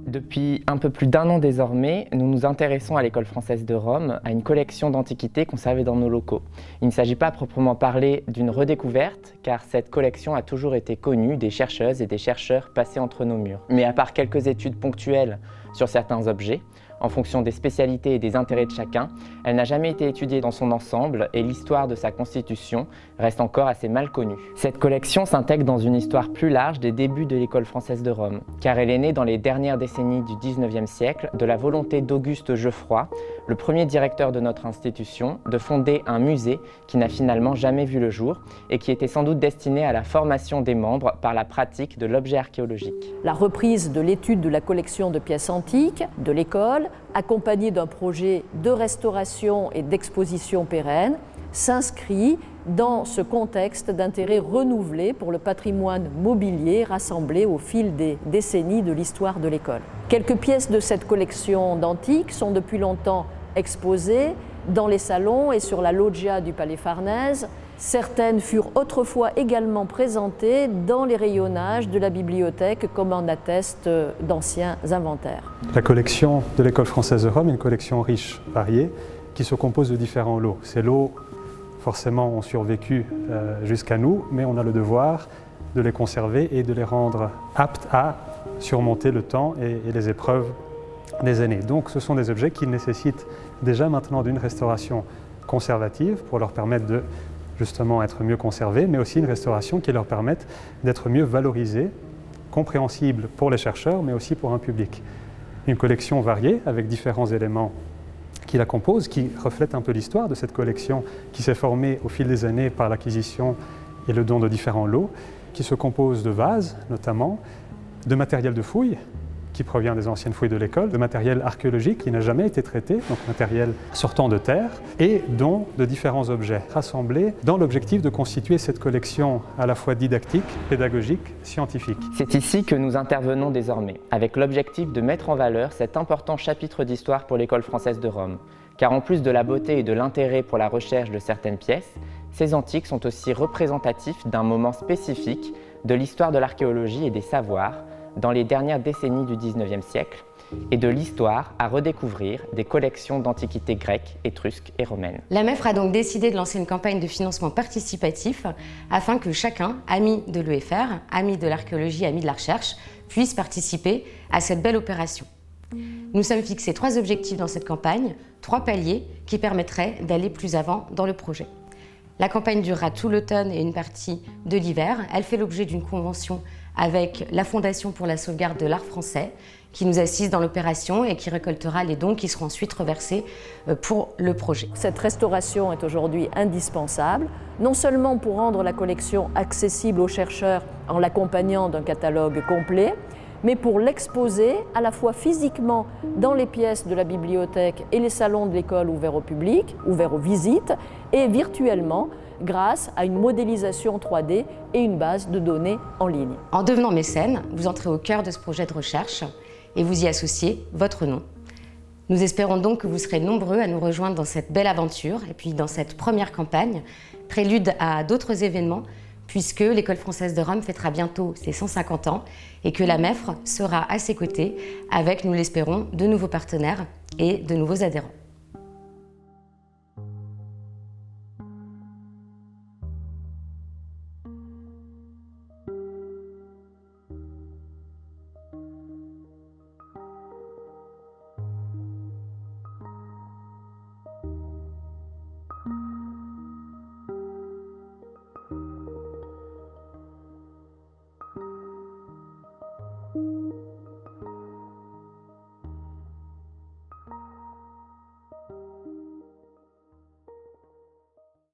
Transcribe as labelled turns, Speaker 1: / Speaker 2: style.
Speaker 1: Depuis un peu plus d'1 an désormais, nous nous intéressons à l'École française de Rome, à une collection d'antiquités conservées dans nos locaux. Il ne s'agit pas à proprement parler d'une redécouverte, car cette collection a toujours été connue des chercheuses et des chercheurs passés entre nos murs. Mais à part quelques études ponctuelles sur certains objets, en fonction des spécialités et des intérêts de chacun, elle n'a jamais été étudiée dans son ensemble et l'histoire de sa constitution reste encore assez mal connue. Cette collection s'intègre dans une histoire plus large des débuts de l'École française de Rome, car elle est née dans les dernières décennies du XIXe siècle de la volonté d'Auguste Geoffroy, le premier directeur de notre institution, de fonder un musée qui n'a finalement jamais vu le jour et qui était sans doute destiné à la formation des membres par la pratique de l'objet archéologique.
Speaker 2: La reprise de l'étude de la collection de pièces antiques de l'école, accompagnée d'un projet de restauration et d'exposition pérenne, s'inscrit dans ce contexte d'intérêt renouvelé pour le patrimoine mobilier rassemblé au fil des décennies de l'histoire de l'école. Quelques pièces de cette collection d'antiques sont depuis longtemps exposées dans les salons et sur la loggia du Palais Farnèse. Certaines furent autrefois également présentées dans les rayonnages de la bibliothèque, comme en attestent d'anciens inventaires.
Speaker 3: La collection de l'École française de Rome est une collection riche, variée, qui se compose de différents lots. Ces lots, forcément, ont survécu jusqu'à nous, mais on a le devoir de les conserver et de les rendre aptes à surmonter le temps et les épreuves des années. Donc ce sont des objets qui nécessitent déjà maintenant d'une restauration conservative pour leur permettre de justement être mieux conservés, mais aussi une restauration qui leur permette d'être mieux valorisés, compréhensibles pour les chercheurs, mais aussi pour un public. Une collection variée avec différents éléments qui la composent, qui reflètent un peu l'histoire de cette collection qui s'est formée au fil des années par l'acquisition et le don de différents lots, qui se compose de vases notamment, de matériel de fouille qui provient des anciennes fouilles de l'école, de matériel archéologique qui n'a jamais été traité, donc matériel sortant de terre, et dont de différents objets rassemblés dans l'objectif de constituer cette collection à la fois didactique, pédagogique, scientifique.
Speaker 1: C'est ici que nous intervenons désormais, avec l'objectif de mettre en valeur cet important chapitre d'histoire pour l'École française de Rome. Car en plus de la beauté et de l'intérêt pour la recherche de certaines pièces, ces antiques sont aussi représentatifs d'un moment spécifique de l'histoire de l'archéologie et des savoirs, dans les dernières décennies du XIXe siècle, et de l'histoire à redécouvrir des collections d'antiquités grecques, étrusques et romaines.
Speaker 4: La MEFRE a donc décidé de lancer une campagne de financement participatif afin que chacun, ami de l'EFR, ami de l'archéologie, ami de la recherche, puisse participer à cette belle opération. Nous sommes fixés 3 objectifs dans cette campagne, 3 paliers qui permettraient d'aller plus avant dans le projet. La campagne durera tout l'automne et une partie de l'hiver. Elle fait l'objet d'une convention avec la Fondation pour la sauvegarde de l'art français qui nous assiste dans l'opération et qui récoltera les dons qui seront ensuite reversés pour le projet.
Speaker 2: Cette restauration est aujourd'hui indispensable, non seulement pour rendre la collection accessible aux chercheurs en l'accompagnant d'un catalogue complet, mais pour l'exposer à la fois physiquement dans les pièces de la bibliothèque et les salons de l'école ouverts au public, ouverts aux visites, et virtuellement grâce à une modélisation 3D et une base de données en ligne.
Speaker 4: En devenant mécène, vous entrez au cœur de ce projet de recherche et vous y associez votre nom. Nous espérons donc que vous serez nombreux à nous rejoindre dans cette belle aventure et puis dans cette première campagne, prélude à d'autres événements, puisque l'École française de Rome fêtera bientôt ses 150 ans et que la MEFRE sera à ses côtés avec, nous l'espérons, de nouveaux partenaires et de nouveaux adhérents.